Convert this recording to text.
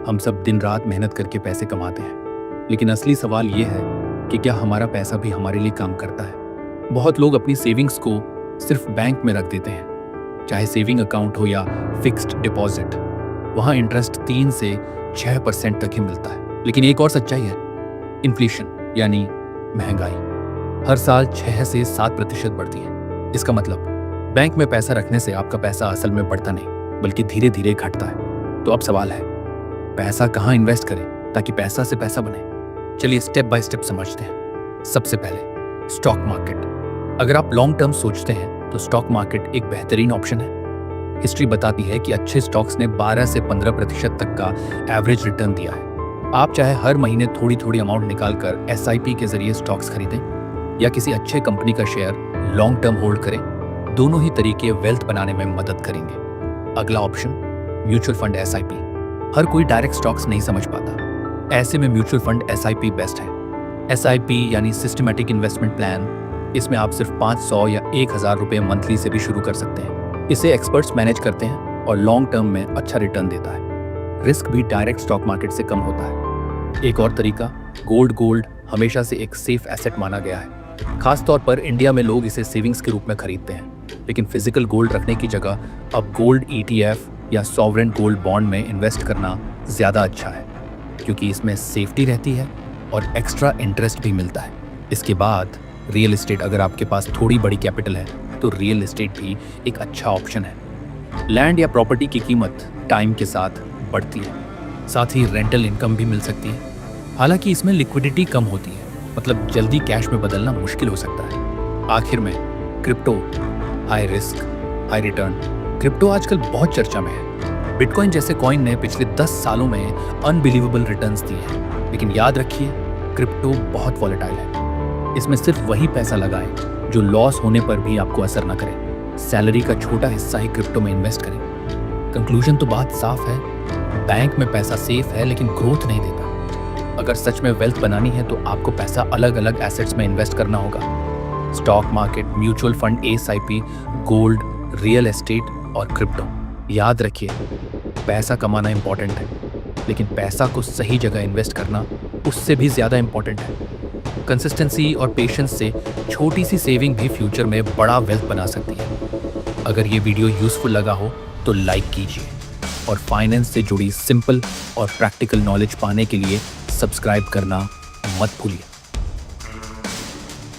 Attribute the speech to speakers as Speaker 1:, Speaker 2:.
Speaker 1: हम सब दिन रात मेहनत करके पैसे कमाते हैं, लेकिन असली सवाल ये है कि क्या हमारा पैसा भी हमारे लिए काम करता है। बहुत लोग अपनी सेविंग्स को सिर्फ बैंक में रख देते हैं, चाहे सेविंग अकाउंट हो या फिक्स्ड डिपॉजिट। वहाँ इंटरेस्ट 3 से 6% तक ही मिलता है। लेकिन एक और सच्चाई है, इन्फ्लेशन यानी महंगाई हर साल 6 से 7% बढ़ती है। इसका मतलब बैंक में पैसा रखने से आपका पैसा असल में बढ़ता नहीं, बल्कि धीरे धीरे घटता है। तो अब सवाल है, पैसा कहाँ इन्वेस्ट करें ताकि पैसा से पैसा बने। चलिए स्टेप बाय स्टेप समझते हैं। सबसे पहले स्टॉक मार्केट। अगर आप लॉन्ग टर्म सोचते हैं तो स्टॉक मार्केट एक बेहतरीन ऑप्शन है। हिस्ट्री बताती है कि अच्छे स्टॉक्स ने 12 से 15% तक का एवरेज रिटर्न दिया है। आप चाहे हर महीने थोड़ी थोड़ी अमाउंट निकालकर SIP के जरिए स्टॉक्स खरीदें या किसी अच्छे कंपनी का शेयर लॉन्ग टर्म होल्ड करें, दोनों ही तरीके वेल्थ बनाने में मदद करेंगे। अगला ऑप्शन म्यूचुअल फंड SIP। हर कोई डायरेक्ट स्टॉक्स नहीं समझ पाता, ऐसे में म्यूचुअल फंड SIP बेस्ट है। SIP यानी सिस्टमैटिक इन्वेस्टमेंट प्लान। इसमें आप सिर्फ 500 या 1000 रुपये मंथली से भी शुरू कर सकते हैं। इसे एक्सपर्ट्स मैनेज करते हैं और लॉन्ग टर्म में अच्छा रिटर्न देता है। रिस्क भी डायरेक्ट स्टॉक मार्केट से कम होता है। एक और तरीका गोल्ड हमेशा से एक सेफ एसेट माना गया है। खास तौर पर इंडिया में लोग इसे सेविंग्स के रूप में खरीदते हैं, लेकिन फिजिकल गोल्ड रखने की जगह अब गोल्ड ETF या सॉवरेन गोल्ड बॉन्ड में इन्वेस्ट करना ज़्यादा अच्छा है, क्योंकि इसमें सेफ्टी रहती है और एक्स्ट्रा इंटरेस्ट भी मिलता है। इसके बाद रियल एस्टेट। अगर आपके पास थोड़ी बड़ी कैपिटल है तो रियल एस्टेट भी एक अच्छा ऑप्शन है। लैंड या प्रॉपर्टी की कीमत टाइम के साथ बढ़ती है, साथ ही रेंटल इनकम भी मिल सकती है। हालांकि इसमें लिक्विडिटी कम होती है, मतलब जल्दी कैश में बदलना मुश्किल हो सकता है। आखिर में crypto, high risk high return. Crypto आजकल बहुत चर्चा में है। बिटकॉइन जैसे कॉइन ने पिछले 10 सालों में अनबिलीवेबल रिटर्न्स दिए हैं। लेकिन याद रखिए, क्रिप्टो बहुत वॉलेटाइल है। इसमें सिर्फ वही पैसा लगाएं जो लॉस होने पर भी आपको असर न करे। सैलरी का छोटा हिस्सा ही क्रिप्टो में इन्वेस्ट करें। कंक्लूजन तो बात साफ है, बैंक में पैसा सेफ है लेकिन ग्रोथ नहीं देता। अगर सच में वेल्थ बनानी है तो आपको पैसा अलग अलग एसेट्स में इन्वेस्ट करना होगा। Stock market, mutual fund, SIP, gold, real estate और क्रिप्टो। याद रखिए, पैसा कमाना इंपॉर्टेंट है, लेकिन पैसा को सही जगह इन्वेस्ट करना उससे भी ज़्यादा इंपॉर्टेंट है। कंसिस्टेंसी और पेशेंस से छोटी सी सेविंग भी फ्यूचर में बड़ा वेल्थ बना सकती है। अगर ये वीडियो यूजफुल लगा हो तो लाइक कीजिए और फाइनेंस से जुड़ी सिंपल और प्रैक्टिकल नॉलेज पाने के लिए सब्सक्राइब करना मत भूलिए।